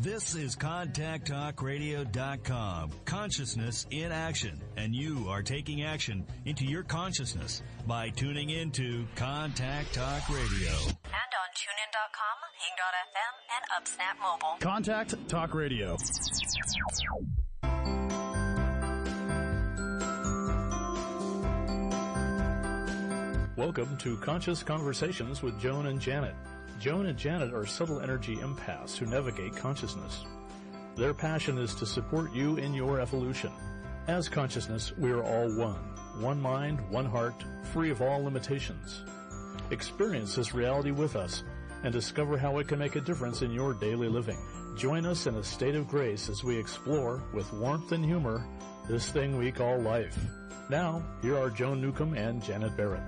This is ContactTalkRadio.com. Consciousness in action. And you are taking action into your consciousness by tuning into Contact Talk Radio. And on TuneIn.com, Hing.fm, and UpSnap Mobile. Contact Talk Radio. Welcome to Conscious Conversations with Joan and Janet. Joan and Janet are subtle energy empaths who navigate consciousness. Their passion is to support you in your evolution. As consciousness, we are all one. One mind, one heart, free of all limitations. Experience this reality with us and discover how it can make a difference in your daily living. Join us in a state of grace as we explore, with warmth and humor, this thing we call life. Now, here are Joan Newcomb and Janet Barrett.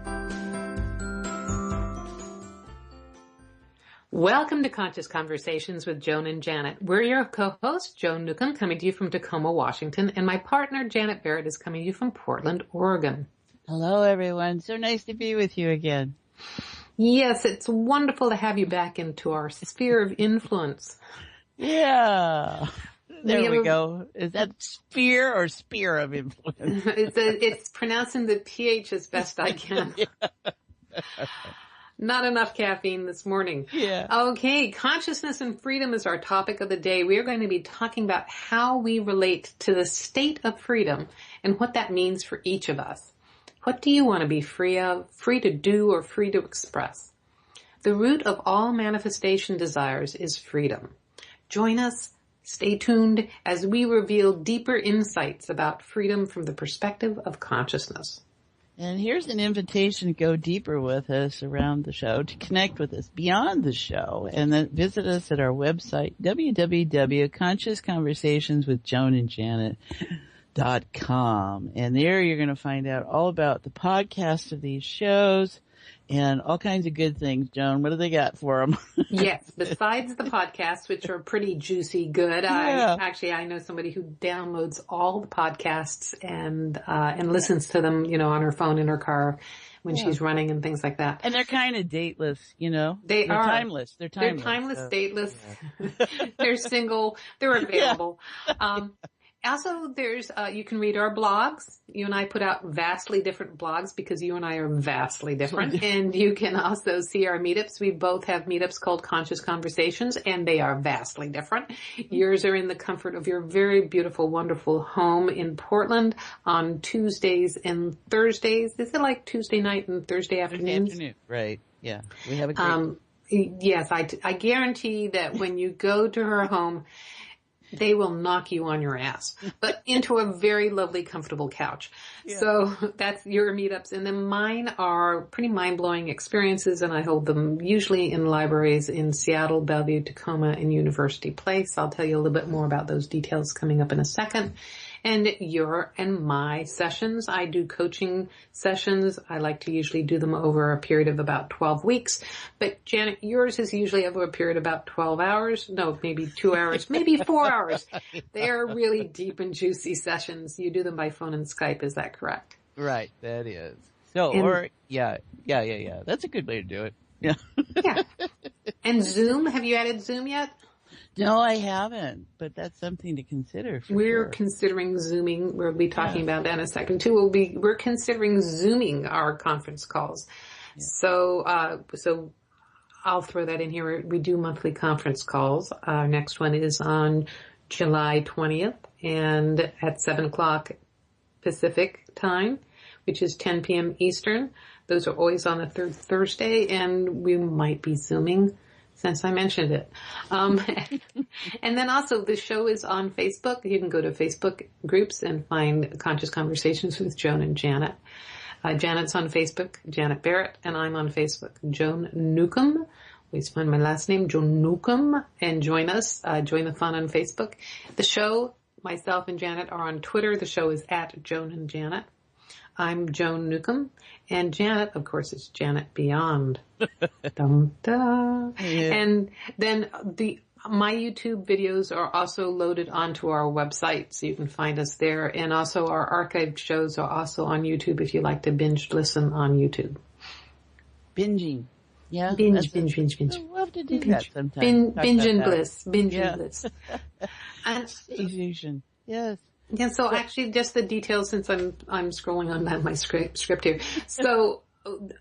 Welcome to Conscious Conversations with Joan and Janet. We're your co-host, Joan Newcomb, coming to you from Tacoma, Washington, and my partner, Janet Barrett, is coming to you from Portland, Oregon. Hello, everyone. So nice to be with you again. Yes, it's wonderful to have you back into our sphere of influence. Yeah. There we go. Is that sphere or spear of influence? It's pronouncing the PH as best I can. Not enough caffeine this morning. Yeah. Okay, consciousness and freedom is our topic of the day. We are going to be talking about how we relate to the state of freedom and what that means for each of us. What do you want to be free of, free to do, or free to express? The root of all manifestation desires is freedom. Join us, stay tuned, as we reveal deeper insights about freedom from the perspective of consciousness. And here's an invitation to go deeper with us around the show, to connect with us beyond the show, and then visit us at our website, www.consciousconversationswithjoanandjanet.com. And there you're going to find out all about the podcast of these shows and all kinds of good things. Joan, what do they got for them? Yes, besides the podcasts, which are pretty juicy good. Yeah. I know somebody who downloads all the podcasts and listens to them, on her phone in her car when she's running and things like that. And they're kind of dateless, They're timeless. They're timeless. Dateless. They're single. They're available. Also, there's, you can read our blogs. You and I put out vastly different blogs because you and I are vastly different. And you can also see our meetups. We both have meetups called Conscious Conversations, and they are vastly different. Yours are in the comfort of your very beautiful, wonderful home in Portland on Tuesdays and Thursdays. Is it like Tuesday night and Thursday afternoons? Thursday afternoon, right. Yeah. We have a great Yes, I guarantee that when you go to her home, they will knock you on your ass, but into a very lovely, comfortable couch. Yeah. So that's your meetups. And then mine are pretty mind-blowing experiences, and I hold them usually in libraries in Seattle, Bellevue, Tacoma, and University Place. I'll tell you a little bit more about those details coming up in a second. And your and my sessions, I do coaching sessions. I like to usually do them over a period of about 12 weeks. But Janet, yours is usually over a period of about 12 hours. No, maybe 2 hours, maybe 4 hours. They're really deep and juicy sessions. You do them by phone and Skype. Is that correct? Right. That is. So, yeah. That's a good way to do it. Yeah. Yeah. And Zoom, have you added Zoom yet? No, I haven't, but that's something to consider. We're considering Zooming. We'll be talking about that in a second too. We're considering Zooming our conference calls. Yeah. So I'll throw that in here. We do monthly conference calls. Our next one is on July 20th and at 7:00 Pacific time, which is 10 p.m. Eastern. Those are always on the third Thursday, and we might be Zooming since I mentioned it. And then also the show is on Facebook. You can go to Facebook groups and find Conscious Conversations with Joan and Janet. Janet's on Facebook, Janet Barrett, and I'm on Facebook, Joan Newcomb. Always find my last name, Joan Newcomb, and join us. Join the fun on Facebook. The show, myself and Janet are on Twitter. The show is at Joan and Janet. I'm Joan Newcomb, and Janet, of course, is Janet Beyond. Dum, da. Yeah. And then my YouTube videos are also loaded onto our website, so you can find us there. And also our archived shows are also on YouTube if you like to binge listen on YouTube. Binging. Yeah. Binge. We'll have to do Binge. that sometime. Binge and bliss. Binge and Yeah. bliss. And, Fusion. Yes. yeah, so actually just the details since I'm scrolling on my script here. So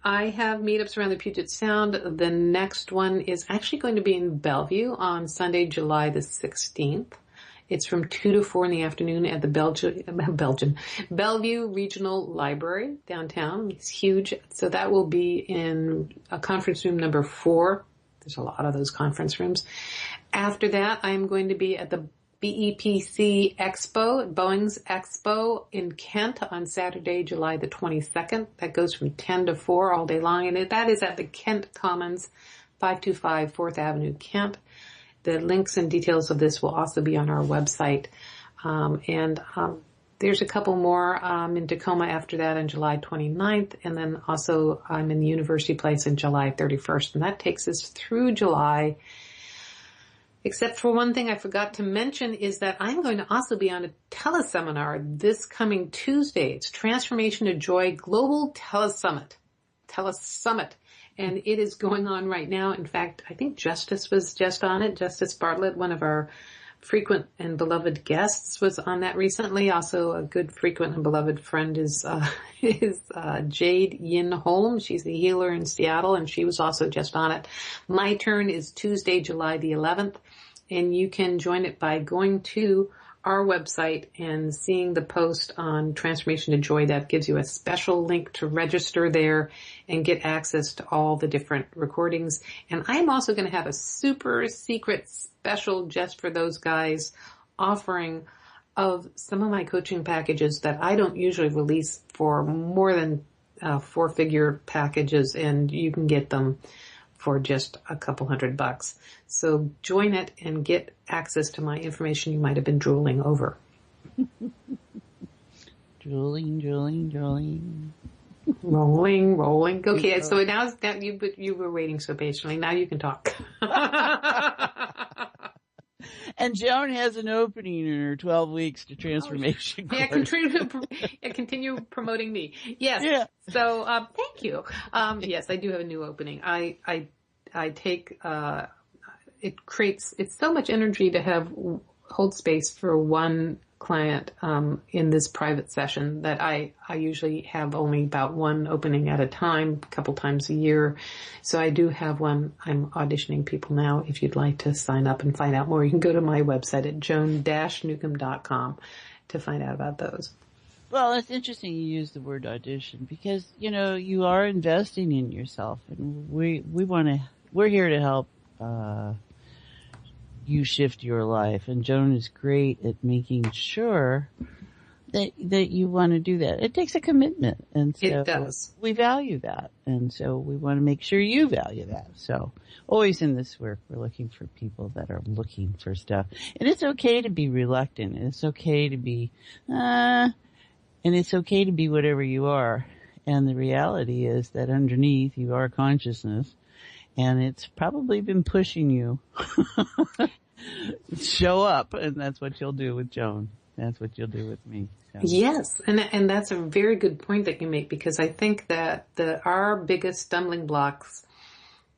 I have meetups around the Puget Sound. The next one is actually going to be in Bellevue on Sunday, July the 16th. It's from 2 to 4 in the afternoon at the Bellevue Regional Library downtown. It's huge. So that will be in a conference room number 4. There's a lot of those conference rooms. After that, I'm going to be at the BEPC Expo, Boeing's Expo in Kent on Saturday, July the 22nd. That goes from 10 to 4 all day long. And that is at the Kent Commons, 525 4th Avenue, Kent. The links and details of this will also be on our website. There's a couple more in Tacoma after that on July 29th. And then also I'm in the University Place on July 31st. And that takes us through July. Except for one thing I forgot to mention is that I'm going to also be on a teleseminar this coming Tuesday. It's Transformation to Joy Global Telesummit. And it is going on right now. In fact, I think Justice was just on it. Justice Bartlett, one of our frequent and beloved guests, was on that recently. Also, a good frequent and beloved friend is Jade Yin Holm. She's the healer in Seattle, and she was also just on it. My turn is Tuesday, July the 11th, and you can join it by going to our website and seeing the post on Transformation to Joy. That gives you a special link to register there and get access to all the different recordings. And I'm also going to have a super secret special just for those guys offering of some of my coaching packages that I don't usually release for more than 4-figure packages, and you can get them for just a couple $100. So join it and get access to my information you might have been drooling over. Drooling. Rolling. Okay, so now you were waiting so patiently. Now you can talk. And Joan has an opening in her 12 weeks to transformation course. Continue promoting me. Yes. Yeah. So, thank you. Yes, I do have a new opening. I take, it's so much energy to hold space for one client, in this private session that I usually have only about one opening at a time, a couple times a year. So I do have one. I'm auditioning people now. If you'd like to sign up and find out more, you can go to my website at joan-newcomb.com to find out about those. Well, it's interesting you use the word audition because, you are investing in yourself, and we're here to help, you shift your life, and Joan is great at making sure that you want to do that. It takes a commitment, and so it does. We value that, and so we want to make sure you value that. So always in this work, we're looking for people that are looking for stuff, and it's okay to be reluctant. It's okay to be, and it's okay to be whatever you are. And the reality is that underneath you are consciousness. And it's probably been pushing you. Show up, and that's what you'll do with Joan. That's what you'll do with me. So. Yes, and that's a very good point that you make, because I think that our biggest stumbling blocks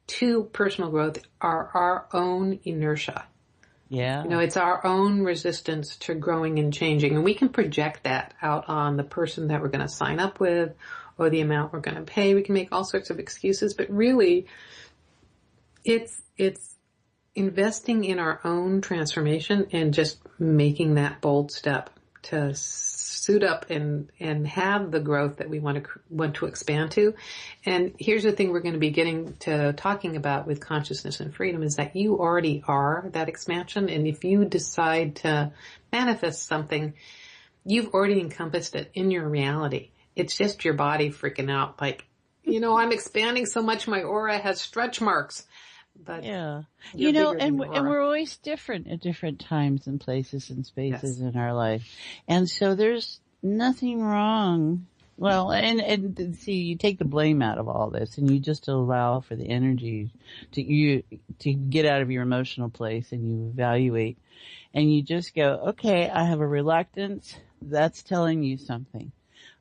to personal growth are our own inertia. Yeah. It's our own resistance to growing and changing, and we can project that out on the person that we're going to sign up with or the amount we're going to pay. We can make all sorts of excuses, but really, it's investing in our own transformation and just making that bold step to suit up and have the growth that we want to expand to. And here's the thing we're going to be getting to talking about with consciousness and freedom is that you already are that expansion. And if you decide to manifest something, you've already encompassed it in your reality. It's just your body freaking out like, I'm expanding so much my aura has stretch marks. But yeah, and we're always different at different times and places and spaces in our life. And so there's nothing wrong. Well, and see, you take the blame out of all this and you just allow for the energy to get out of your emotional place, and you evaluate and you just go, okay, I have a reluctance. That's telling you something.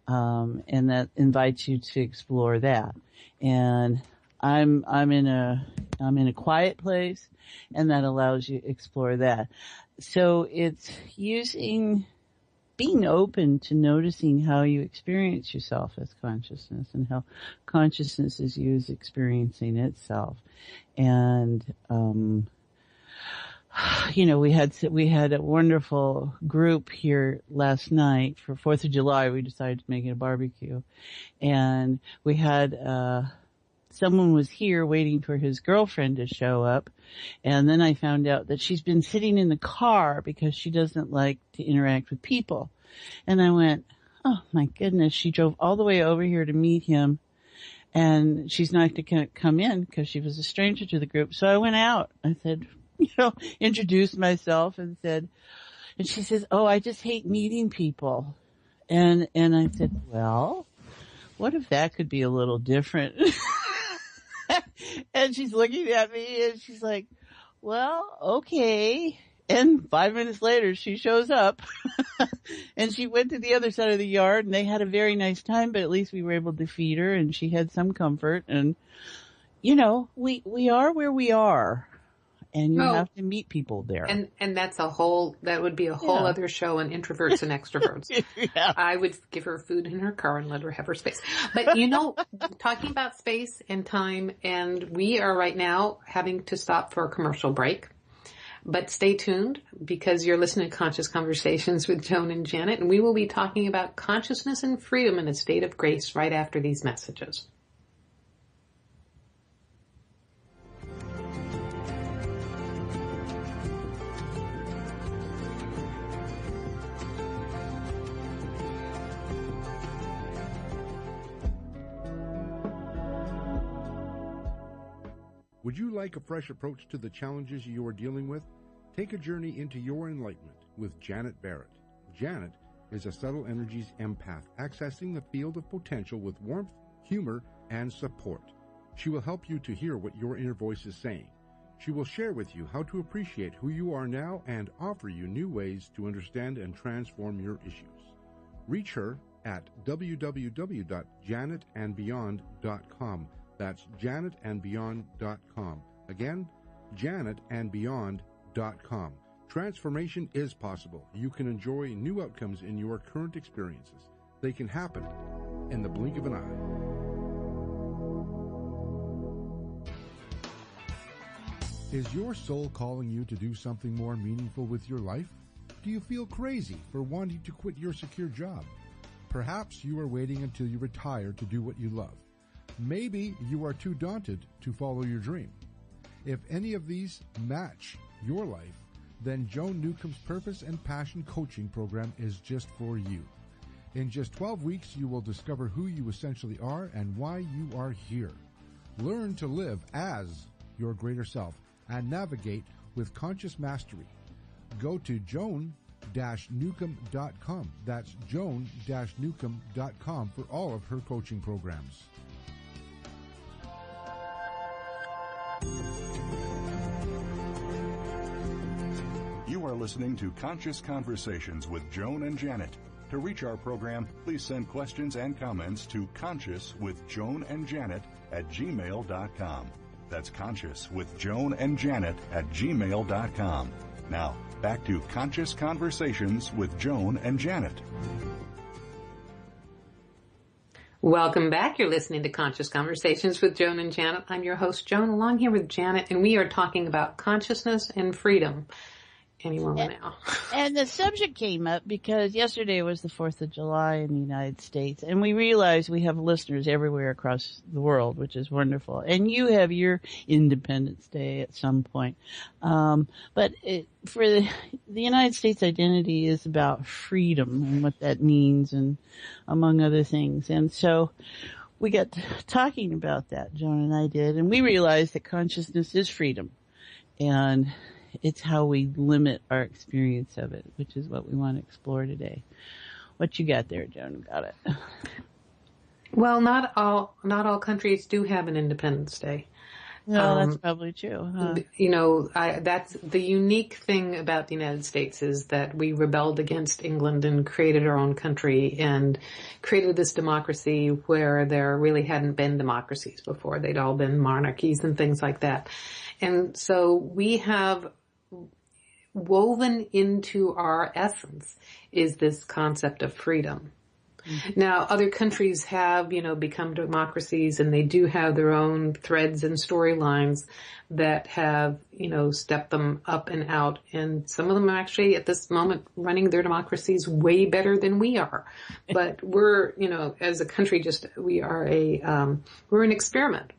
And that invites you to explore that. And I'm in a quiet place, and that allows you to explore that. So it's being open to noticing how you experience yourself as consciousness and how consciousness is used experiencing itself. And, we had a wonderful group here last night for 4th of July. We decided to make it a barbecue, and we had, someone was here waiting for his girlfriend to show up. And then I found out that she's been sitting in the car because she doesn't like to interact with people. And I went, oh my goodness, she drove all the way over here to meet him. And she's not going to come in because she was a stranger to the group. So I went out. I said, introduced myself and she says, oh, I just hate meeting people. And I said, well, what if that could be a little different? And she's looking at me and she's like, well, okay. And 5 minutes later, she shows up and she went to the other side of the yard and they had a very nice time, but at least we were able to feed her and she had some comfort. And, we are where we are. And you have to meet people there. And that would be a whole other show on introverts and extroverts. Yeah. I would give her food in her car and let her have her space. But talking about space and time, and we are right now having to stop for a commercial break. But stay tuned because you're listening to Conscious Conversations with Joan and Janet, and we will be talking about consciousness and freedom in a state of grace right after these messages. Would you like a fresh approach to the challenges you are dealing with? Take a journey into your enlightenment with Janet Barrett. Janet is a subtle energies empath, accessing the field of potential with warmth, humor, and support. She will help you to hear what your inner voice is saying. She will share with you how to appreciate who you are now and offer you new ways to understand and transform your issues. Reach her at www.janetandbeyond.com. That's janetandbeyond.com. Again, janetandbeyond.com. Transformation is possible. You can enjoy new outcomes in your current experiences. They can happen in the blink of an eye. Is your soul calling you to do something more meaningful with your life? Do you feel crazy for wanting to quit your secure job? Perhaps you are waiting until you retire to do what you love. Maybe you are too daunted to follow your dream. If any of these match your life, then Joan Newcomb's Purpose and Passion Coaching Program is just for you. In just 12 weeks, you will discover who you essentially are and why you are here. Learn to live as your greater self and navigate with conscious mastery. Go to joan-newcomb.com. That's joan-newcomb.com for all of her coaching programs. You are listening to Conscious Conversations with Joan and Janet. To reach our program, please send questions and comments to consciouswithjoanandjanet@gmail.com. That's consciouswithjoanandjanet@gmail.com. Now, back to Conscious Conversations with Joan and Janet. Welcome back. You're listening to Conscious Conversations with Joan and Janet. I'm your host, Joan, along here with Janet, and we are talking about consciousness and freedom. Any moment now. And the subject came up because yesterday was the 4th of July in the United States, and we realize we have listeners everywhere across the world, which is wonderful. And you have your Independence Day at some point. But for the United States identity is about freedom and what that means, and among other things. And so we got talking about that, Joan and I did, and we realized that consciousness is freedom. And it's how we limit our experience of it, which is what we want to explore today. What you got there, Joan? Got it. Well, not all countries do have an Independence Day. No, that's probably true. Huh? That's the unique thing about the United States is that we rebelled against England and created our own country and created this democracy where there really hadn't been democracies before. They'd all been monarchies and things like that. And so we have woven into our essence is this concept of freedom. Now, other countries have, become democracies, and they do have their own threads and storylines that have, stepped them up and out. And some of them are actually at this moment running their democracies way better than we are. But we're, as a country, we're an experiment,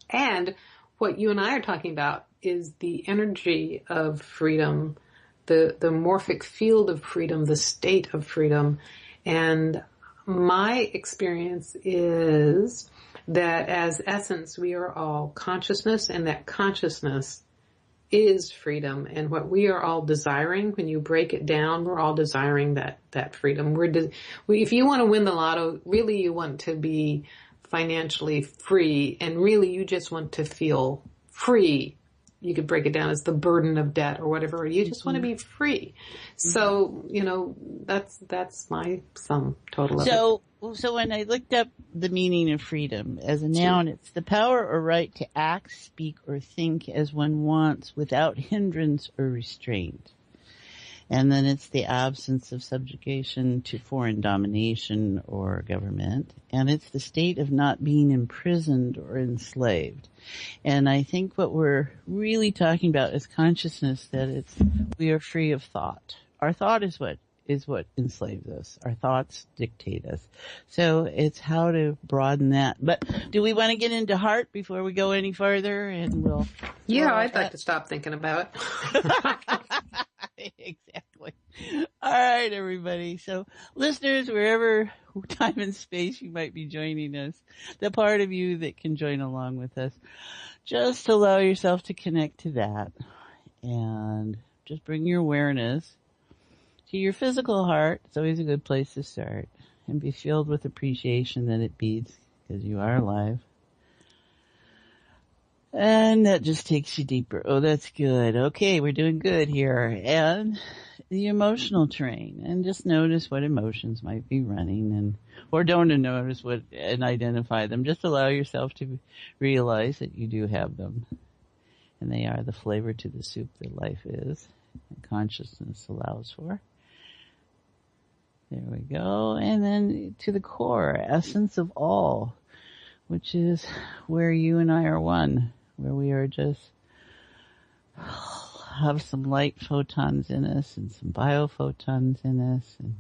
and what you and I are talking about is the energy of freedom, the morphic field of freedom, the state of freedom. And my experience is that as essence, we are all consciousness, and that consciousness is freedom. And what we are all desiring, when you break it down, we're all desiring that freedom. If you want to win the lotto, really you want to be financially free, and really you just want to feel free. You could break it down as the burden of debt or whatever. You just want to be free. So, that's my sum total of it. So when I looked up the meaning of freedom as a noun, it's the power or right to act, speak, or think as one wants without hindrance or restraint. And then it's the absence of subjugation to foreign domination or government. And it's the state of not being imprisoned or enslaved. And I think what we're really talking about is consciousness, that we are free of thought. Our thought is what enslaves us. Our thoughts dictate us. So it's how to broaden that. But do we want to get into heart before we go any further? And I'd like to stop thinking about it. Exactly. All right, everybody. So listeners, wherever time and space you might be joining us, the part of you that can join along with us, just allow yourself to connect to that and just bring your awareness to your physical heart. It's always a good place to start, and be filled with appreciation that it beats because you are alive. And that just takes you deeper. Oh, that's good. Okay, we're doing good here. And the emotional terrain. And just notice what emotions might be running, or don't notice and identify them. Just allow yourself to realize that you do have them. And they are the flavor to the soup that life is, and consciousness allows for. There we go. And then to the core, essence of all, which is where you and I are one. Where we are just have some light photons in us and some biophotons in us and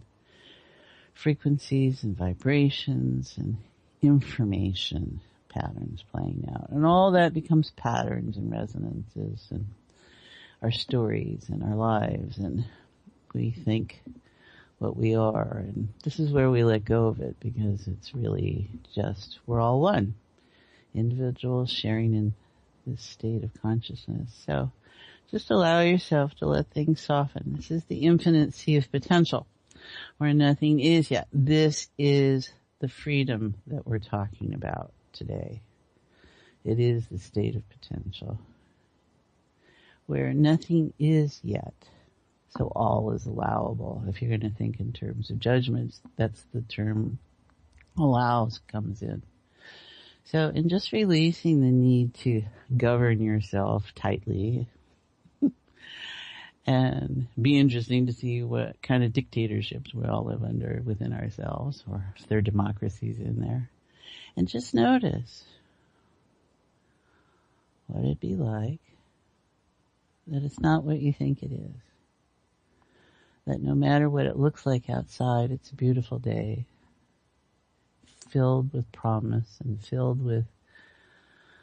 frequencies and vibrations and information patterns playing out. And all that becomes patterns and resonances and our stories and our lives, and we think what we are. And this is where we let go of it, because it's really just, we're all one. Individuals sharing in this state of consciousness. So just allow yourself to let things soften. This is the infinite sea of potential where nothing is yet. This is the freedom that we're talking about today. It is the state of potential where nothing is yet. So all is allowable. If you're going to think in terms of judgments, that's the term allows comes in. So in just releasing the need to govern yourself tightly, and be interesting to see what kind of dictatorships we all live under within ourselves, or if there are democracies in there. And just notice what it'd be like, that it's not what you think it is. That no matter what it looks like outside, it's a beautiful day, filled with promise and filled with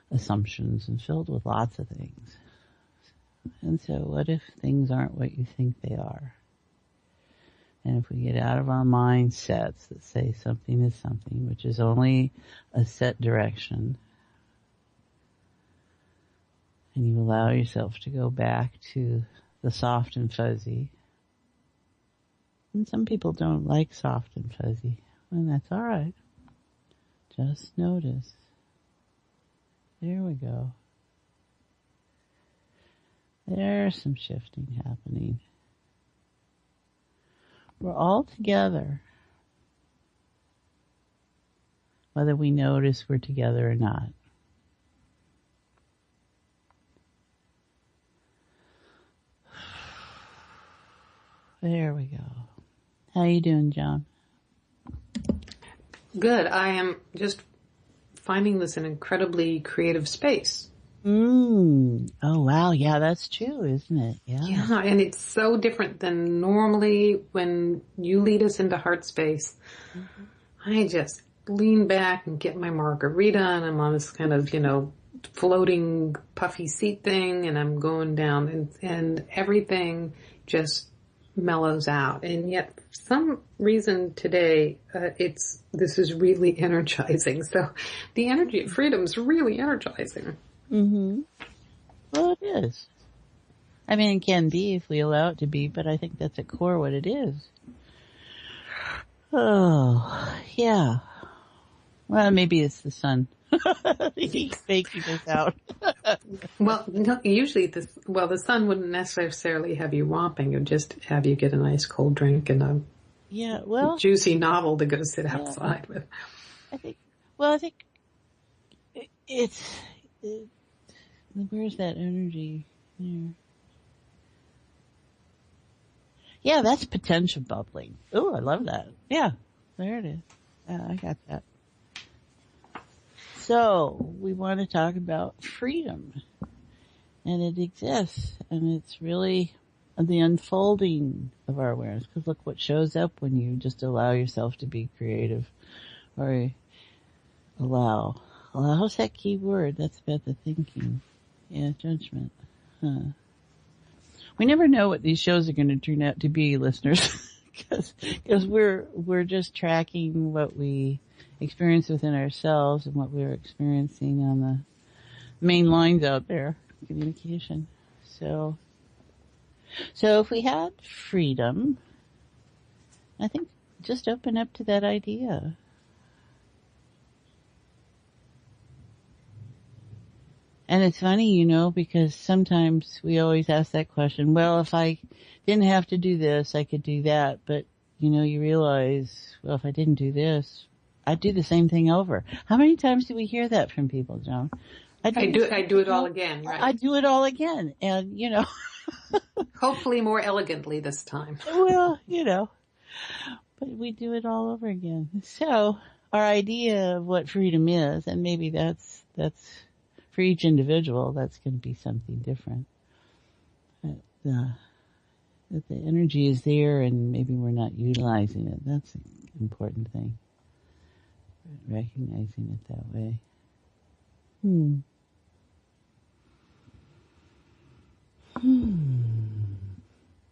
assumptions and filled with lots of things. And so what if things aren't what you think they are? And if we get out of our mindsets that say something is something, which is only a set direction, and you allow yourself to go back to the soft and fuzzy. And some people don't like soft and fuzzy, and that's all right. Just notice. There we go. There's some shifting happening. We're all together, whether we notice we're together or not. There we go. How you doing, John? Good. I am just finding this an incredibly creative space. Oh, wow. Yeah, that's true, isn't it? Yeah, and it's so different than normally when you lead us into heart space. Mm-hmm. I just lean back and get my margarita, and I'm on this kind of, floating puffy seat thing, and I'm going down, and everything just mellows out. And yet, for some reason today, this is really energizing. So the energy of freedom is really energizing. Mm-hmm. Well, it is. I mean, it can be if we allow it to be, but I think that's at core what it is. Oh, yeah. Well, maybe it's the sun. He's faking us out. Well, no, usually the sun wouldn't necessarily have you romping. It would just have you get a nice cold drink and a juicy novel to go sit outside with. I think where's that energy there? Yeah, that's potential bubbling. Oh, I love that. Yeah, there it is. Yeah, I got that. So, we want to talk about freedom. And it exists. And it's really the unfolding of our awareness. Because look what shows up when you just allow yourself to be creative. Or allow. Allow's that key word. That's about the thinking. Yeah, judgment. Huh. We never know what these shows are going to turn out to be, listeners. Because we're just tracking what we experience within ourselves and what we're experiencing on the main lines out there, communication. So if we had freedom, I think just open up to that idea. And it's funny, because sometimes we always ask that question, well, if I didn't have to do this, I could do that. But, you realize, well, if I didn't do this, I'd do the same thing over. How many times do we hear that from people, Joan? I do it all again, right? I do it all again. And, hopefully more elegantly this time. Well, but we do it all over again. So our idea of what freedom is, and maybe that's for each individual, that's going to be something different. That the energy is there and maybe we're not utilizing it. That's an important thing. Recognizing it that way.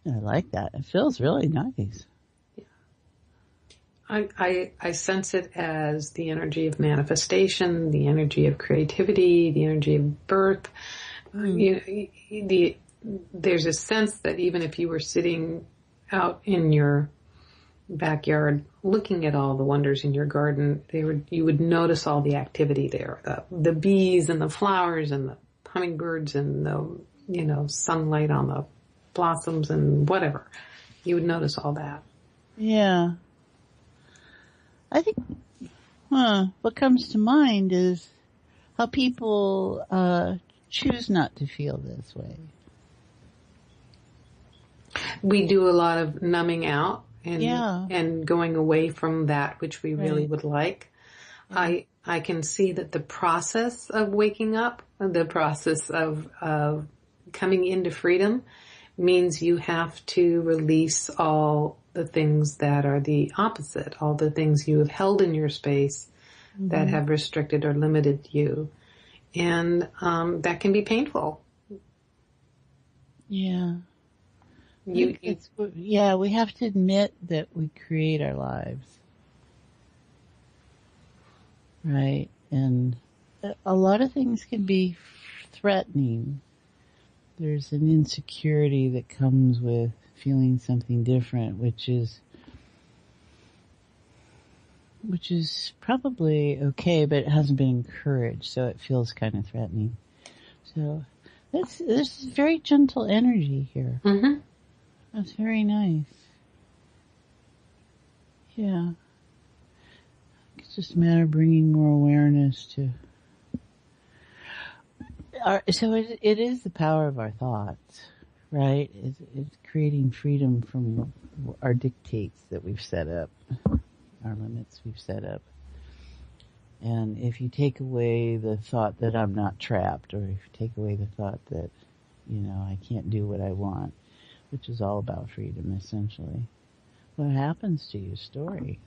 I like that. It feels really nice. I sense it as the energy of manifestation, the energy of creativity, the energy of birth. There's a sense that even if you were sitting out in your backyard looking at all the wonders in your garden, you would notice all the activity there. The bees and the flowers and the hummingbirds and the sunlight on the blossoms and whatever. You would notice all that. Yeah. I think, what comes to mind is how people choose not to feel this way. We do a lot of numbing out and going away from that which we really would like. I can see that the process of waking up, the process of coming into freedom means you have to release all the things that are the opposite, all the things you have held in your space that have restricted or limited you. And that can be painful. Yeah. We have to admit that we create our lives. Right? And a lot of things can be threatening. There's an insecurity that comes with feeling something different, which is which is probably okay, but it hasn't been encouraged, so it feels kind of threatening. So there's very gentle energy here. Mm-hmm. That's very nice. Yeah. It's just a matter of bringing more awareness to. So it is the power of our thoughts, right? It's creating freedom from our dictates that we've set up, our limits we've set up. And if you take away the thought that I'm not trapped, or if you take away the thought that, I can't do what I want, which is all about freedom, essentially, what happens to your story?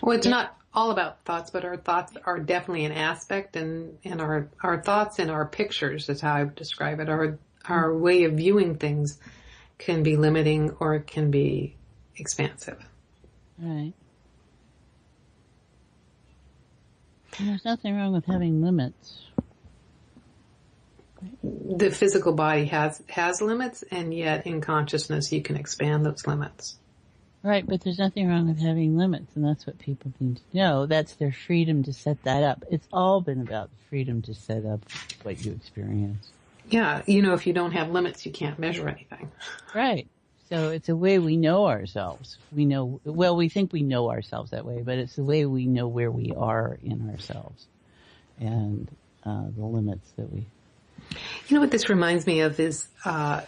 Well, it's not all about thoughts, but our thoughts are definitely an aspect, and our thoughts and our pictures, is how I would describe it. Our way of viewing things can be limiting, or it can be expansive. Right. And there's nothing wrong with having limits. The physical body has limits, and yet in consciousness you can expand those limits. Right, but there's nothing wrong with having limits, and that's what people need to know. That's their freedom to set that up. It's all been about the freedom to set up what you experience. Yeah, if you don't have limits, you can't measure anything. Right. So it's a way we know ourselves. We think we know ourselves that way, but it's the way we know where we are in ourselves and the limits that we... You know what this reminds me of is at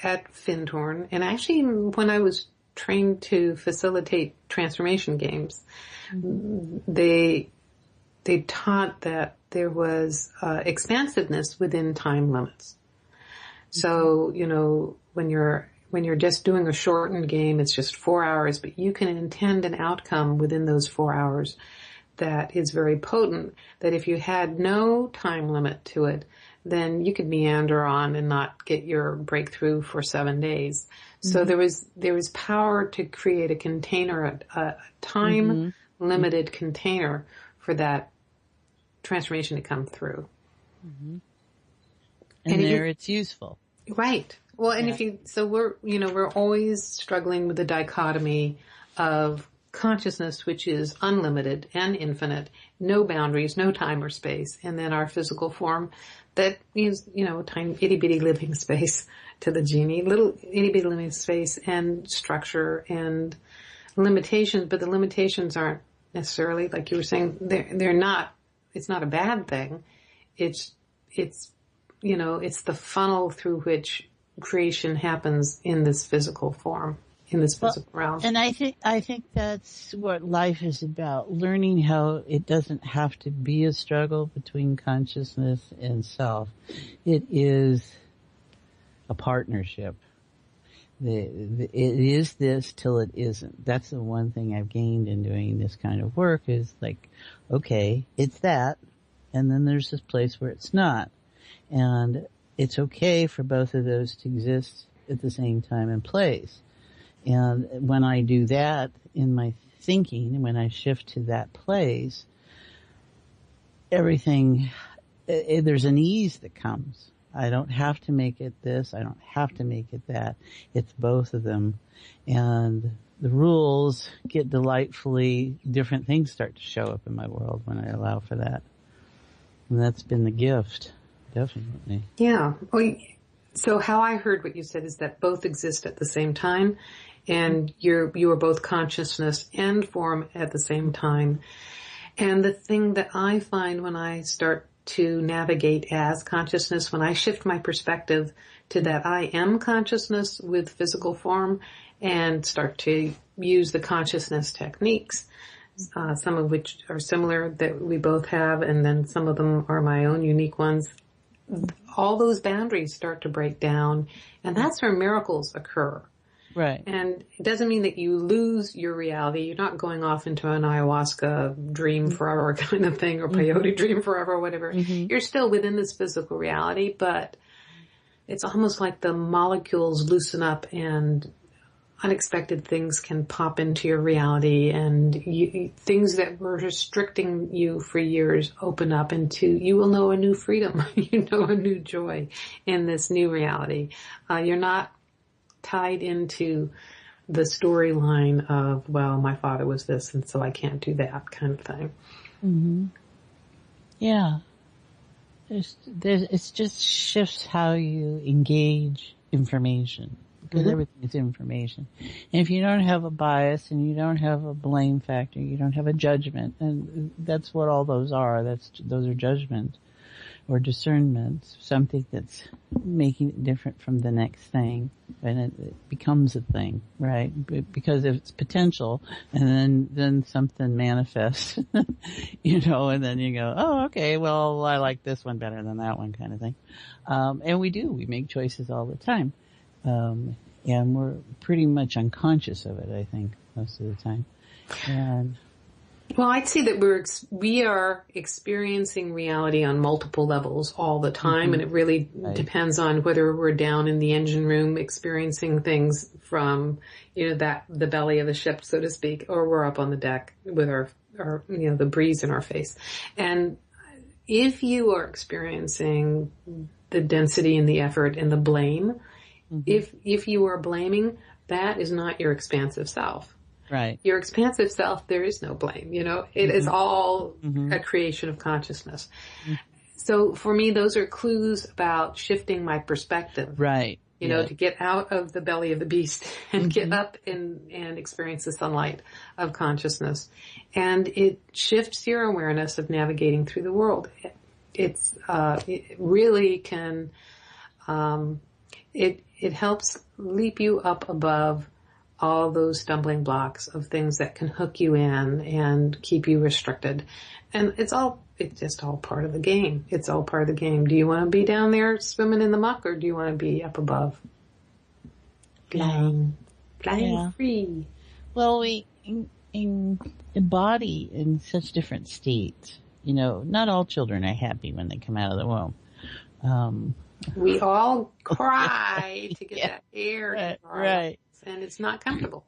Findhorn, and actually when I was trained to facilitate transformation games, they taught that there was expansiveness within time limits. So, when you're just doing a shortened game, it's just 4 hours, but you can intend an outcome within those 4 hours that is very potent, that if you had no time limit to it, then you could meander on and not get your breakthrough for 7 days. So there was power to create a container, a time limited container for that transformation to come through. Mm-hmm. And there it's useful. Right. Well, and we're always struggling with the dichotomy of consciousness, which is unlimited and infinite, no boundaries, no time or space, and then our physical form that is, tiny itty bitty living space to the genie, little itty bitty living space and structure and limitations, but the limitations aren't necessarily, like you were saying, they're not, it's not a bad thing. It's the funnel through which creation happens in this physical form, in this physical realm. And I think that's what life is about, learning how it doesn't have to be a struggle between consciousness and self. It is a partnership. It is this till it isn't. That's the one thing I've gained in doing this kind of work is like, okay, it's that, and then there's this place where it's not. And it's okay for both of those to exist at the same time and place. And when I do that in my thinking, when I shift to that place, everything, there's an ease that comes. I don't have to make it this. I don't have to make it that. It's both of them. And the rules get delightfully, different things start to show up in my world when I allow for that. And that's been the gift. Definitely. Yeah. Well, so how I heard what you said is that both exist at the same time, and you are both consciousness and form at the same time. And the thing that I find when I start to navigate as consciousness, when I shift my perspective to that I am consciousness with physical form and start to use the consciousness techniques, some of which are similar that we both have, and then some of them are my own unique ones, all those boundaries start to break down, and that's where miracles occur. Right. And it doesn't mean that you lose your reality. You're not going off into an ayahuasca dream forever kind of thing, or peyote dream forever or whatever. Mm-hmm. You're still within this physical reality, but it's almost like the molecules loosen up and unexpected things can pop into your reality, and things that were restricting you for years open up into, you will know a new freedom, a new joy in this new reality. You're not tied into the storyline of, well, my father was this and so I can't do that kind of thing. Mm-hmm. Yeah. It just shifts how you engage information, because Mm-hmm. everything is information. And if you don't have a bias and you don't have a blame factor, you don't have a judgment, and that's what all those are. Those are judgments or discernments, something that's making it different from the next thing, and it becomes a thing, right? Because of its potential, and then something manifests, and then you go, oh, okay, well, I like this one better than that one, kind of thing. And we make choices all the time. And we're pretty much unconscious of it, I think, most of the time. And well, I'd say that we are experiencing reality on multiple levels all the time, and it really depends on whether we're down in the engine room experiencing things from, the belly of the ship, so to speak, or we're up on the deck with our the breeze in our face. And if you are experiencing the density and the effort and the blame, if you are blaming, that is not your expansive self. Right. Your expansive self, there is no blame, it is all a creation of consciousness. So for me, those are clues about shifting my perspective. Right. To get out of the belly of the beast and get up and experience the sunlight of consciousness. And it shifts your awareness of navigating through the world. It really can, it helps leap you up above all those stumbling blocks of things that can hook you in and keep you restricted. And it's just all part of the game. It's all part of the game. Do you want to be down there swimming in the muck, or do you want to be up above? Flying free. Well, we embody in such different states. Not all children are happy when they come out of the womb. We all cry to get that air in our right. And it's not comfortable.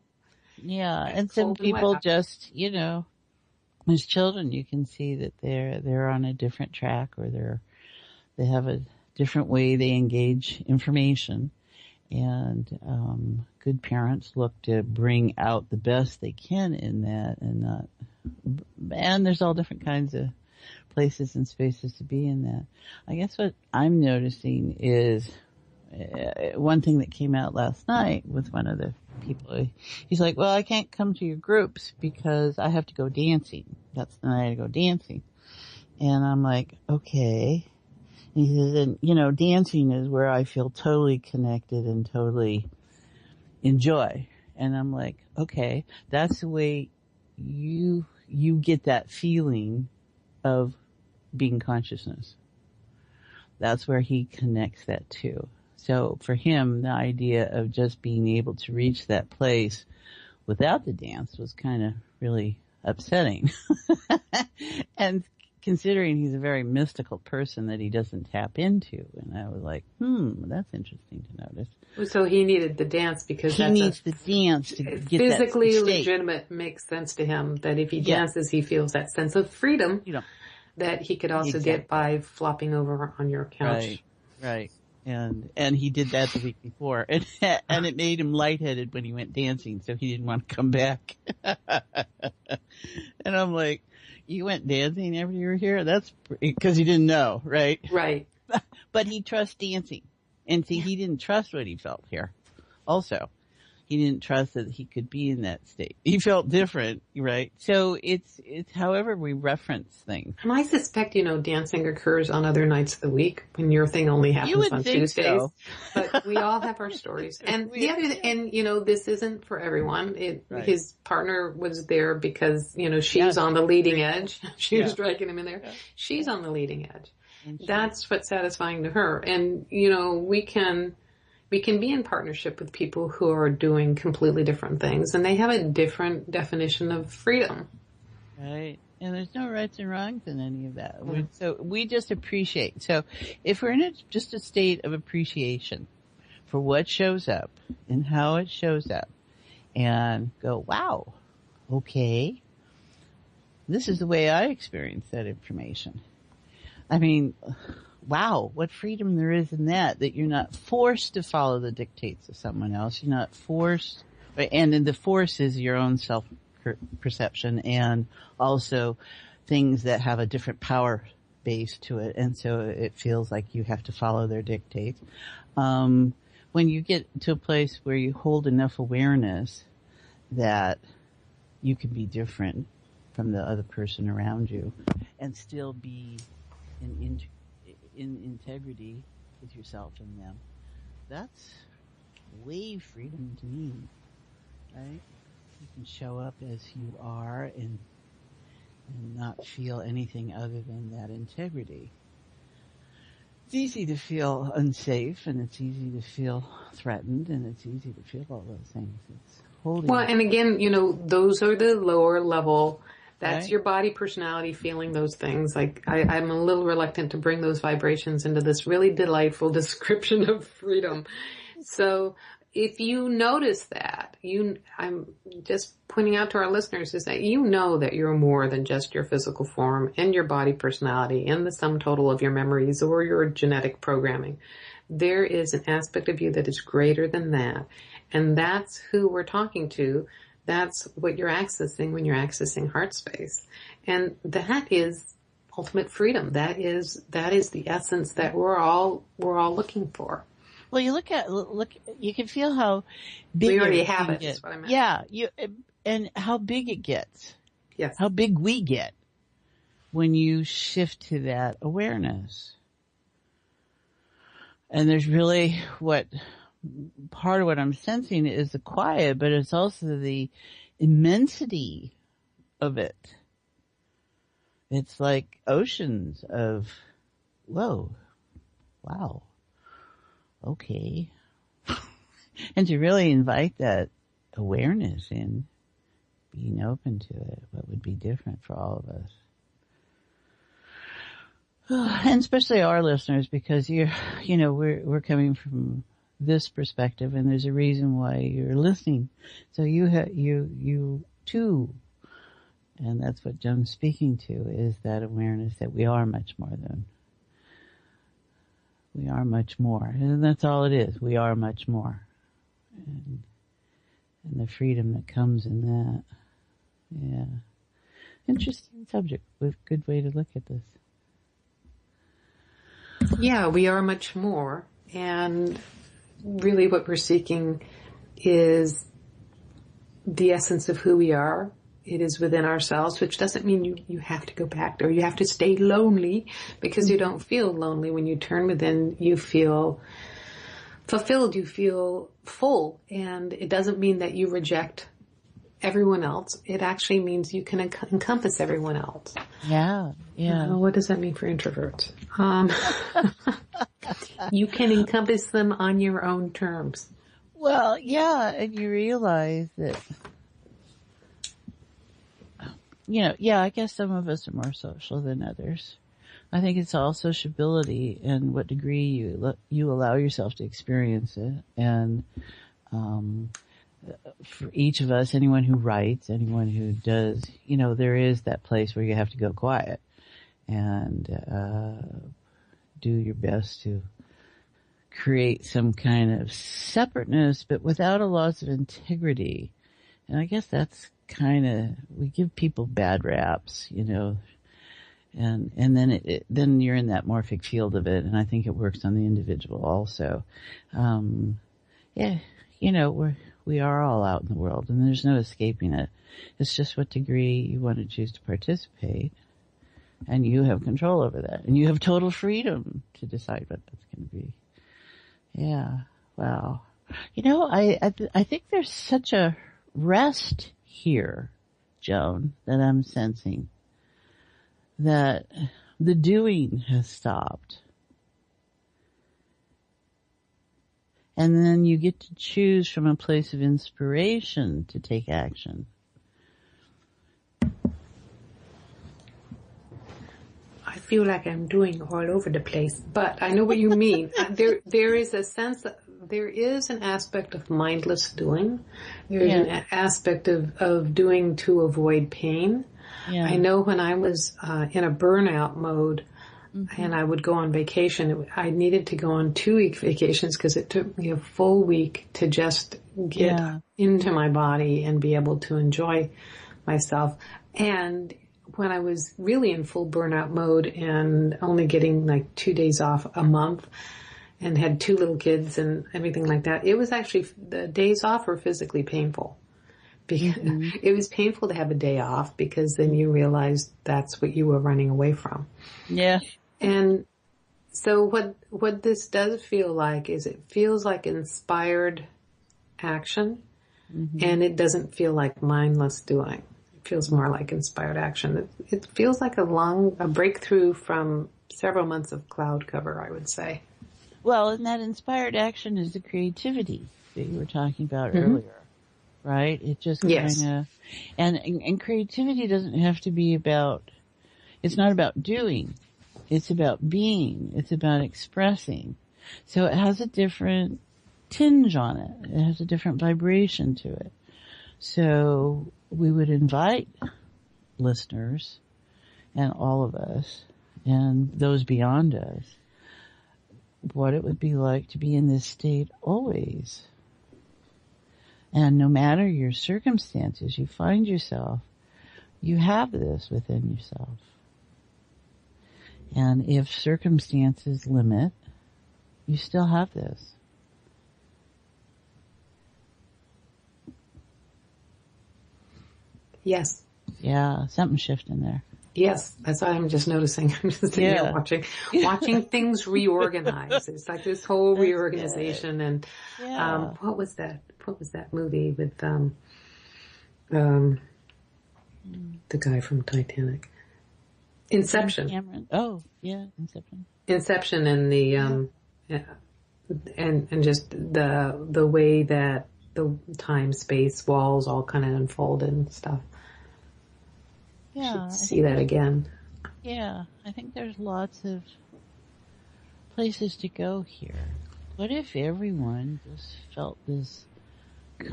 Yeah, and some people just, as children, you can see that they're on a different track, or they have a different way they engage information, and good parents look to bring out the best they can in that, and there's all different kinds of places and spaces to be in that. I guess what I'm noticing is one thing that came out last night with one of the people. He's like, well, I can't come to your groups because I have to go dancing. That's the night I go dancing. And I'm like, okay. And he says, and dancing is where I feel totally connected and totally enjoy. And I'm like, okay, that's the way you get that feeling of being consciousness. That's where he connects that to. So for him, the idea of just being able to reach that place without the dance was kind of really upsetting. And considering he's a very mystical person that he doesn't tap into. And I was like, that's interesting to notice. So he needed the dance because he needs the dance to get physically that state. Legitimate makes sense to him that if he dances, he feels that sense of freedom that he could also get by flopping over on your couch. Right. And he did that the week before, and it made him lightheaded when he went dancing, so he didn't want to come back. And I'm like, you went dancing after you were here? That's because he didn't know, right? Right. But he trusts dancing, and see, he didn't trust what he felt here. Also, he didn't trust that he could be in that state. He felt different, right? So it's however we reference things. And I suspect, dancing occurs on other nights of the week when your thing only happens on Tuesdays. So. But we all have our stories. And this isn't for everyone. His partner was there because, she was on the leading edge. She was dragging him in there. Yeah. She's on the leading edge. That's what's satisfying to her. And, we can be in partnership with people who are doing completely different things, and they have a different definition of freedom. Right. And there's no rights and wrongs in any of that. So we just appreciate. So if we're in just a state of appreciation for what shows up and how it shows up, and go, wow, okay, this is the way I experience that information. I mean, wow, what freedom there is in that you're not forced to follow the dictates of someone else. You're not forced And then the force is your own self-perception and also things that have a different power base to it. And so it feels like you have to follow their dictates. When you get to a place where you hold enough awareness that you can be different from the other person around you and still be in integrity with yourself and them, that's way freedom to me, right? You can show up as you are and not feel anything other than that integrity. It's easy to feel unsafe, and it's easy to feel threatened, and it's easy to feel all those things. It's holding. Well, and again, those are the lower level. That's your body personality feeling those things. Like, I'm a little reluctant to bring those vibrations into this really delightful description of freedom. So if you notice that, I'm just pointing out to our listeners is that that you're more than just your physical form and your body personality and the sum total of your memories or your genetic programming. There is an aspect of you that is greater than that. And that's who we're talking to. That's what you're accessing when you're accessing heart space. And that is ultimate freedom. That is the essence that we're all looking for. Well, you look, you can feel how big we already have it. That's what I meant. Yeah, and how big it gets. Yes. How big we get when you shift to that awareness. And there's really part of what I'm sensing is the quiet, but it's also the immensity of it. It's like oceans of, whoa, wow. Okay. And to really invite that awareness in, being open to it, what would be different for all of us. And especially our listeners, because we're coming from this perspective, and there's a reason why you're listening. So you too, and that's what Joan's speaking to, is that awareness that we are much more than. We are much more. And that's all it is. We are much more. And the freedom that comes in that. Yeah. Interesting subject. Good way to look at this. Yeah, we are much more. And really what we're seeking is the essence of who we are. It is within ourselves, which doesn't mean you have to go back or you have to stay lonely, because you don't feel lonely. When you turn within, you feel fulfilled, you feel full. And it doesn't mean that you reject everyone else. It actually means you can encompass everyone else. Yeah, yeah. What does that mean for introverts? You can encompass them on your own terms. Well, yeah, and you realize that, I guess some of us are more social than others. I think it's all sociability and what degree you allow yourself to experience it. And for each of us, anyone who writes, anyone who does, there is that place where you have to go quiet and do your best to create some kind of separateness, but without a loss of integrity. And I guess that's we give people bad raps, and then then you're in that morphic field of it, and I think it works on the individual also. We are all out in the world, and there's no escaping it. It's just what degree you want to choose to participate, and you have control over that, and you have total freedom to decide what that's going to be. Yeah, wow. I think there's such a rest here, Joan, that I'm sensing, that the doing has stopped. And then you get to choose from a place of inspiration to take action. I feel like I'm doing all over the place, but I know what you mean. There is a sense that there is an aspect of mindless doing. There's an aspect of doing to avoid pain. Yeah. I know when I was in a burnout mode, and I would go on vacation. I needed to go on 2-week vacations because it took me a full week to just get into my body and be able to enjoy myself. And when I was really in full burnout mode and only getting like 2 days off a month and had 2 little kids and everything like that, it was actually, the days off were physically painful. Because it was painful to have a day off because then you realized that's what you were running away from. Yeah. And so what this does feel like is it feels like inspired action, and it doesn't feel like mindless doing. It feels more like inspired action. It feels like a breakthrough from several months of cloud cover, I would say. Well, and that inspired action is the creativity that you were talking about earlier. Right? It just kind of, and creativity doesn't have to be about, it's not about doing. It's about being. It's about expressing. So it has a different tinge on it. It has a different vibration to it. So we would invite listeners and all of us and those beyond us what it would be like to be in this state always. And no matter your circumstances, you find yourself, you have this within yourself. And if circumstances limit, you still have this. Yes. Yeah, something shifting there. Yes, that's what I'm just noticing. I'm just sitting here watching things reorganize. It's like this whole reorganization. And what was that? What was that movie with the guy from Titanic? Inception. Cameron. Oh, yeah, Inception. Inception and the and just the way that the time space walls all kind of unfolded and stuff. Yeah, see that again. Yeah, I think there's lots of places to go here. What if everyone just felt this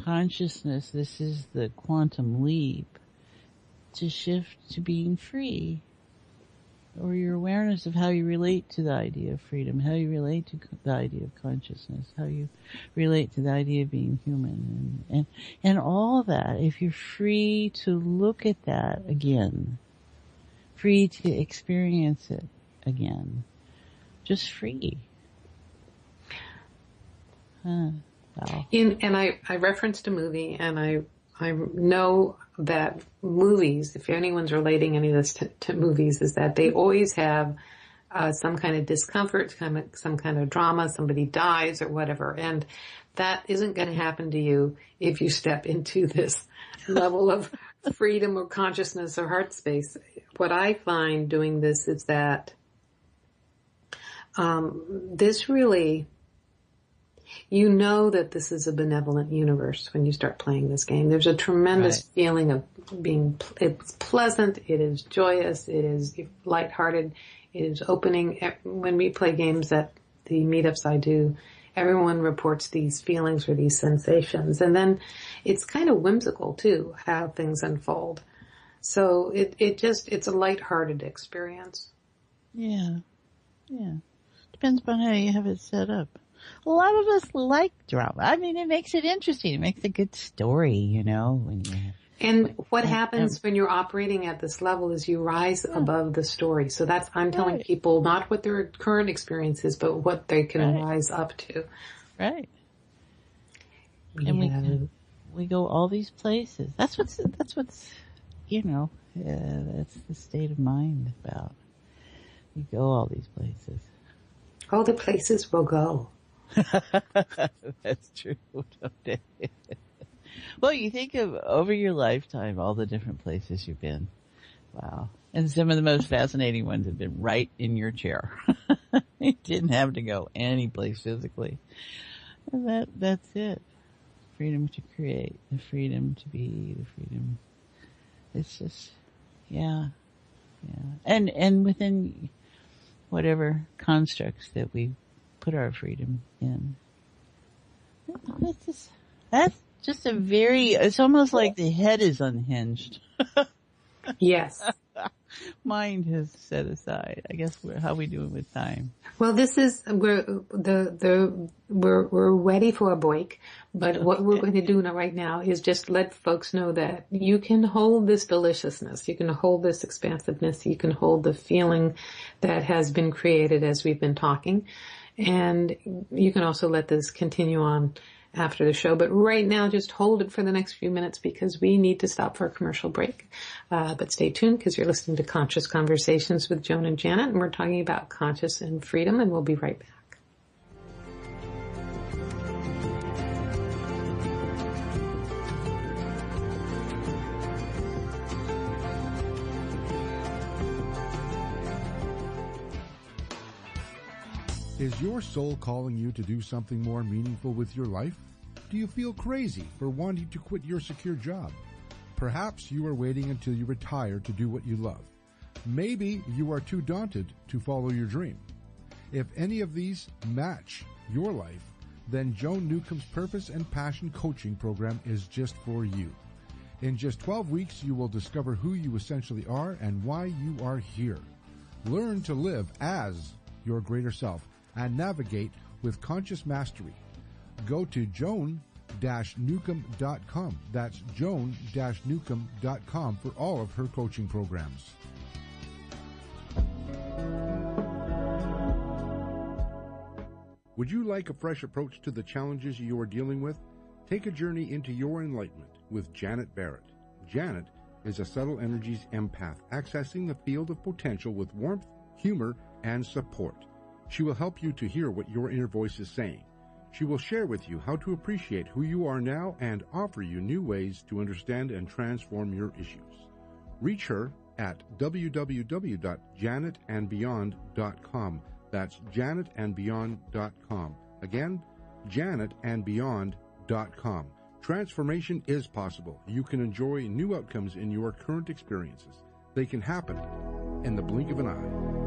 consciousness, this is the quantum leap, to shift to being free? Or your awareness of how you relate to the idea of freedom, how you relate to the idea of consciousness, how you relate to the idea of being human, and all of that. If you're free to look at that again, free to experience it again, just free. Wow. And I referenced a movie, and I know that movies, if anyone's relating any of this to movies, is that they always have some kind of discomfort, some kind of drama, somebody dies or whatever. And that isn't going to happen to you if you step into this level of freedom or consciousness or heart space. What I find doing this is that this really... You know that this is a benevolent universe when you start playing this game. There's a tremendous feeling of being, it's pleasant, it is joyous, it is lighthearted, it is opening. When we play games at the meetups I do, everyone reports these feelings or these sensations. And then it's kind of whimsical too, how things unfold. So it's a lighthearted experience. Yeah. Yeah. Depends upon how you have it set up. A lot of us like drama. I mean, it makes it interesting. It makes a good story, you know. And what happens when you're operating at this level is you rise above the story. So that's, I'm telling people not what their current experience is, but what they can rise up to. Right. And we go all these places. That's what's, you know, that's the state of mind about. You go all these places. All the places we'll go. That's true, don't it? Well, you think of over your lifetime, all the different places you've been. Wow. And some of the most fascinating ones have been right in your chair. You didn't have to go any place physically. And that's it. Freedom to create, the freedom to be, the freedom. It's just, yeah. And within whatever constructs that we put our freedom in. That's just a very, it's almost like the head is unhinged. Yes. mind has set aside. I guess how we doing with time? Well, this is we're ready for a break, but what we're going to do right now is just let folks know that you can hold this deliciousness, you can hold this expansiveness, you can hold the feeling that has been created as we've been talking, and you can also let this continue on after the show. But right now, just hold it for the next few minutes because we need to stop for a commercial break. But stay tuned because you're listening to Conscious Conversations with Joan and Janet, and we're talking about conscious and freedom, and we'll be right back. Is your soul calling you to do something more meaningful with your life? Do you feel crazy for wanting to quit your secure job? Perhaps you are waiting until you retire to do what you love. Maybe you are too daunted to follow your dream. If any of these match your life, then Joan Newcomb's Purpose and Passion Coaching Program is just for you. In just 12 weeks, you will discover who you essentially are and why you are here. Learn to live as your greater self and navigate with conscious mastery. Go to joan-newcomb.com. That's joan-newcomb.com for all of her coaching programs. Would you like a fresh approach to the challenges you are dealing with? Take a journey into your enlightenment with Janet Barrett. Janet is a subtle energies empath, accessing the field of potential with warmth, humor, and support. She will help you to hear what your inner voice is saying. She will share with you how to appreciate who you are now and offer you new ways to understand and transform your issues. Reach her at www.janetandbeyond.com. That's janetandbeyond.com. Again, janetandbeyond.com. Transformation is possible. You can enjoy new outcomes in your current experiences. They can happen in the blink of an eye.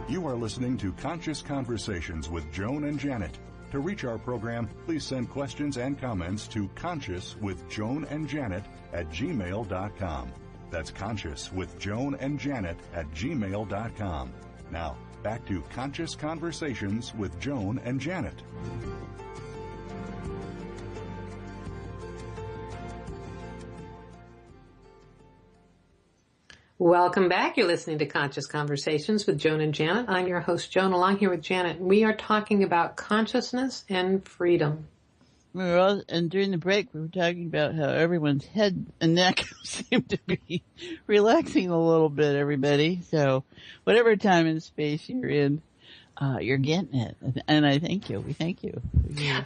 You are listening to Conscious Conversations with Joan and Janet. To reach our program, please send questions and comments to consciouswithjoanandjanet@gmail.com. That's consciouswithjoanandjanet@gmail.com. Now, back to Conscious Conversations with Joan and Janet. Welcome back. You're listening to Conscious Conversations with Joan and Janet. I'm your host, Joan, along here with Janet. We are talking about consciousness and freedom. And during the break, we were talking about how everyone's head and neck seem to be relaxing a little bit, everybody. So whatever time and space you're in, you're getting it. And I thank you. We thank you.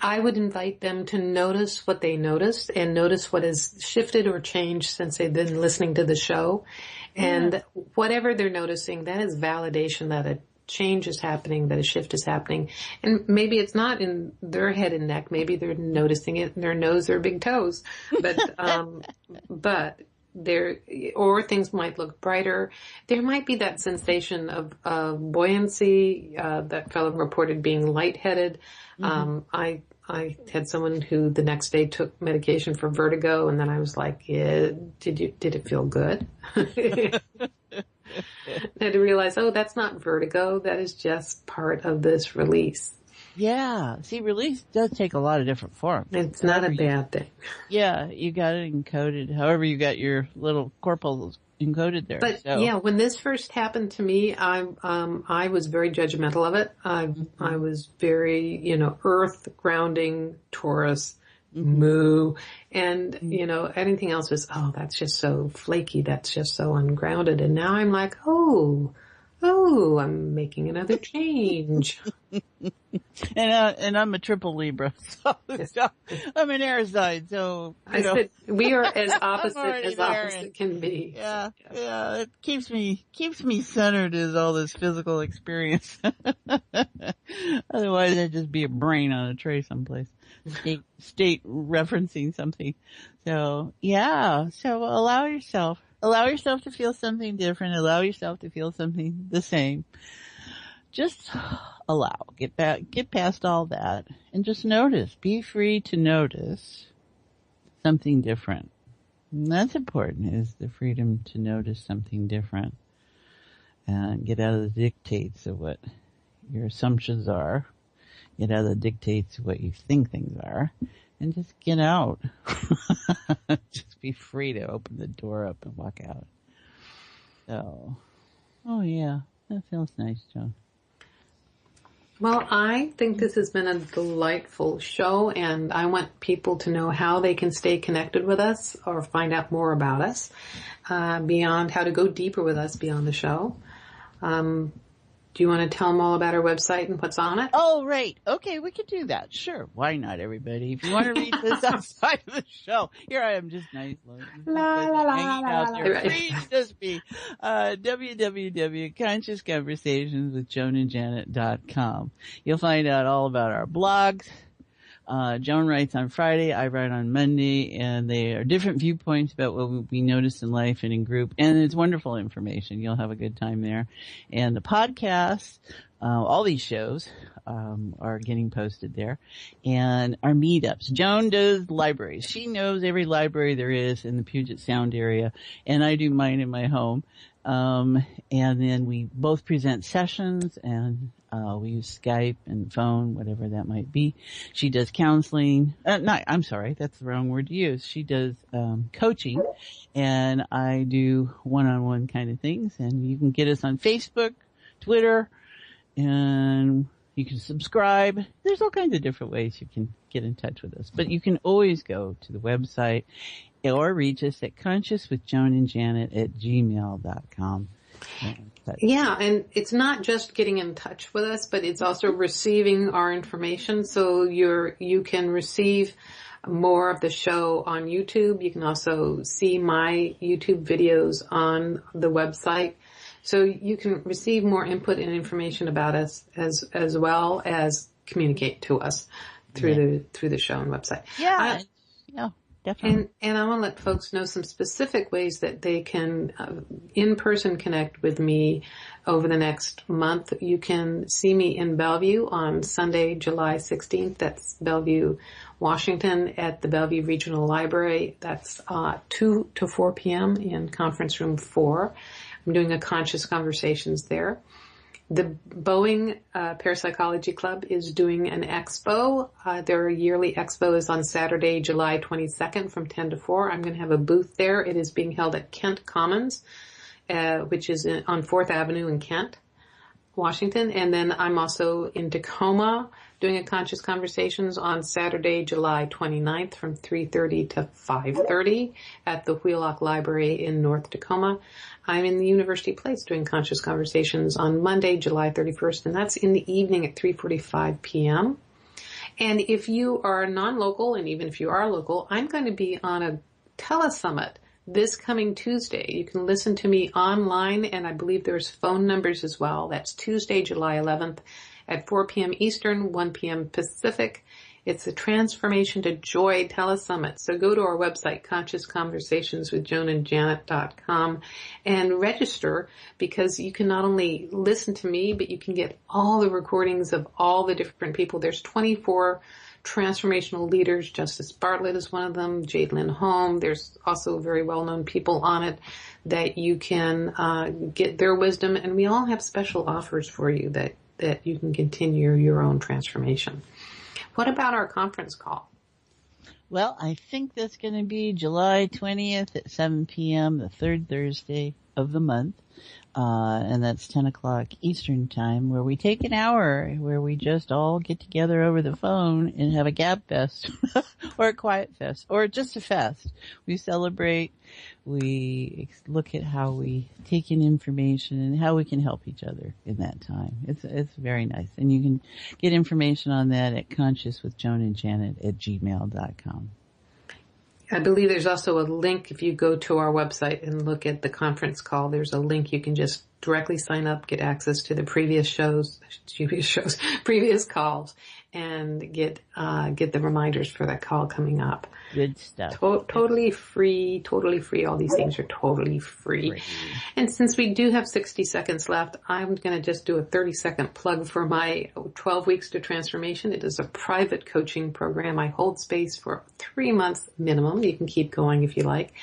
I would invite them to notice what they noticed and notice what has shifted or changed since they've been listening to the show. And whatever they're noticing, that is validation that a change is happening, that a shift is happening. And maybe it's not in their head and neck. Maybe they're noticing it in their nose or big toes. But or things might look brighter. There might be that sensation of buoyancy. That fellow reported being lightheaded. I had someone who the next day took medication for vertigo, and then I was like, did it feel good? I had to realize, that's not vertigo. That is just part of this release. Yeah. See, release does take a lot of different forms. It's not a bad thing. Yeah. You got it encoded. However you got your little corpuscles encoded there. But when this first happened to me, I was very judgmental of it. I was very, earth grounding, Taurus, moo. And, anything else was, that's just so flaky. That's just so ungrounded. And now I'm like, I'm making another change. And I'm a triple Libra, so I'm an air sign, so I said we are as opposite as opposite can be. Yeah, it keeps me centered as all this physical experience. Otherwise, I'd just be a brain on a tray someplace, state referencing something. So allow yourself to feel something different. Allow yourself to feel something the same. just allow, get past all that and just notice, be free to notice something different. And that's important, is the freedom to notice something different and get out of the dictates of what your assumptions are, get out of the dictates of what you think things are, and just get out. Just be free to open the door up and walk out. So, oh yeah, that feels nice, Joan. Well, I think this has been a delightful show, and I want people to know how they can stay connected with us or find out more about us, beyond how to go deeper with us beyond the show. Do you want to tell them all about our website and what's on it? Oh, right. Okay, we could do that. Sure. Why not, everybody? If you want to read this outside of the show, here I am just nice. Please just be www.consciousconversationswithjoanandjanet.com. You'll find out all about our blogs. Joan writes on Friday, I write on Monday, and they are different viewpoints about what we notice in life and in group, and it's wonderful information. You'll have a good time there. And the podcast, all these shows, are getting posted there, and our meetups. Joan does libraries. She knows every library there is in the Puget Sound area, and I do mine in my home. And then we both present sessions, and we use Skype and phone, whatever that might be. She does counseling. I'm sorry, that's the wrong word to use. She does coaching, and I do one-on-one kind of things. And you can get us on Facebook, Twitter, and you can subscribe. There's all kinds of different ways you can get in touch with us. But you can always go to the website or reach us at consciouswithjoanandjanet@gmail.com. Yeah, and it's not just getting in touch with us, but it's also receiving our information. So you can receive more of the show on YouTube. You can also see my YouTube videos on the website. So you can receive more input and information about us as well as communicate to us through the show and website. Yeah. Definitely. And I want to let folks know some specific ways that they can in person connect with me over the next month. You can see me in Bellevue on Sunday, July 16th. That's Bellevue, Washington, at the Bellevue Regional Library. That's 2 to 4 p.m. in Conference Room 4. I'm doing a Conscious Conversations there. The Boeing Parapsychology Club is doing an expo. Their yearly expo is on Saturday, July 22nd from 10 to 4. I'm going to have a booth there. It is being held at Kent Commons, which is on 4th Avenue in Kent, Washington. And then I'm also in Tacoma doing a Conscious Conversations on Saturday, July 29th from 3:30 to 5:30 at the Wheelock Library in North Tacoma. I'm in the University Place doing Conscious Conversations on Monday, July 31st, and that's in the evening at 3:45 p.m. And if you are non-local, and even if you are local, I'm going to be on a telesummit this coming Tuesday. You can listen to me online, and I believe there's phone numbers as well. That's Tuesday, July 11th at 4 p.m. Eastern, 1 p.m. Pacific. It's a Transformation to Joy telesummit. So go to our website, consciousconversationswithjoanandjanet.com, and register, because you can not only listen to me, but you can get all the recordings of all the different people. There's 24 transformational leaders. Justice Bartlett is one of them, Jade Lynn Holm. There's also very well-known people on it that you can get their wisdom, and we all have special offers for you that you can continue your own transformation. What about our conference call? Well, I think that's going to be July 20th at 7 p.m., the third Thursday of the month. And that's 10 o'clock Eastern time, where we take an hour where we just all get together over the phone and have a gab fest or a quiet fest or just a fest. We celebrate, we look at how we take in information and how we can help each other in that time. It's very nice. And you can get information on that at consciouswithjoanandjanet@gmail.com. I believe there's also a link. If you go to our website and look at the conference call, there's a link. You can just directly sign up, get access to the previous calls, and get the reminders for that call coming up. Good stuff. Totally free. All these things are totally free. And since we do have 60 seconds left, I'm going to just do a 30-second plug for my 12 Weeks to Transformation. It is a private coaching program. I hold space for 3 months minimum. You can keep going if you like.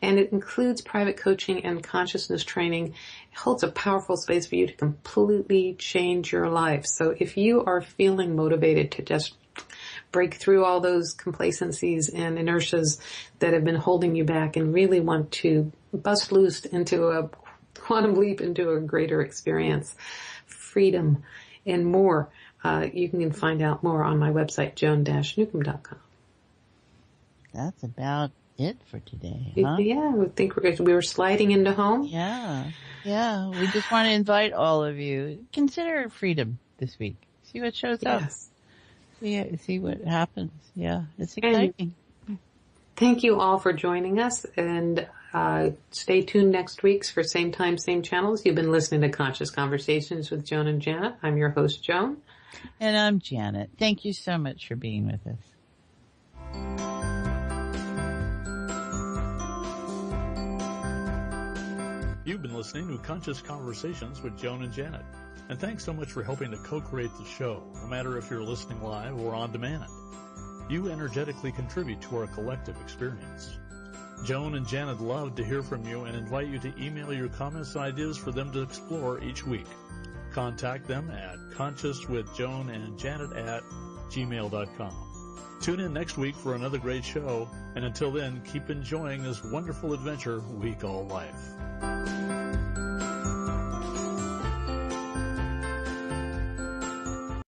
And it includes private coaching and consciousness training. It holds a powerful space for you to completely change your life. So if you are feeling motivated to just break through all those complacencies and inertias that have been holding you back and really want to bust loose into a quantum leap into a greater experience, freedom, and more, you can find out more on my website, joan-newcomb.com. That's about it for today, huh? Yeah, I think we were sliding into home. Yeah. We just want to invite all of you. Consider freedom this week. See what shows up. See what happens. Yeah, it's exciting. And thank you all for joining us, and stay tuned next week for same time, same channels. You've been listening to Conscious Conversations with Joan and Janet. I'm your host, Joan. And I'm Janet. Thank you so much for being with us. You've been listening to Conscious Conversations with Joan and Janet. And thanks so much for helping to co-create the show, no matter if you're listening live or on demand. You energetically contribute to our collective experience. Joan and Janet love to hear from you and invite you to email your comments and ideas for them to explore each week. Contact them at consciouswithjoanandjanet@gmail.com. Tune in next week for another great show, and until then, keep enjoying this wonderful adventure we call life.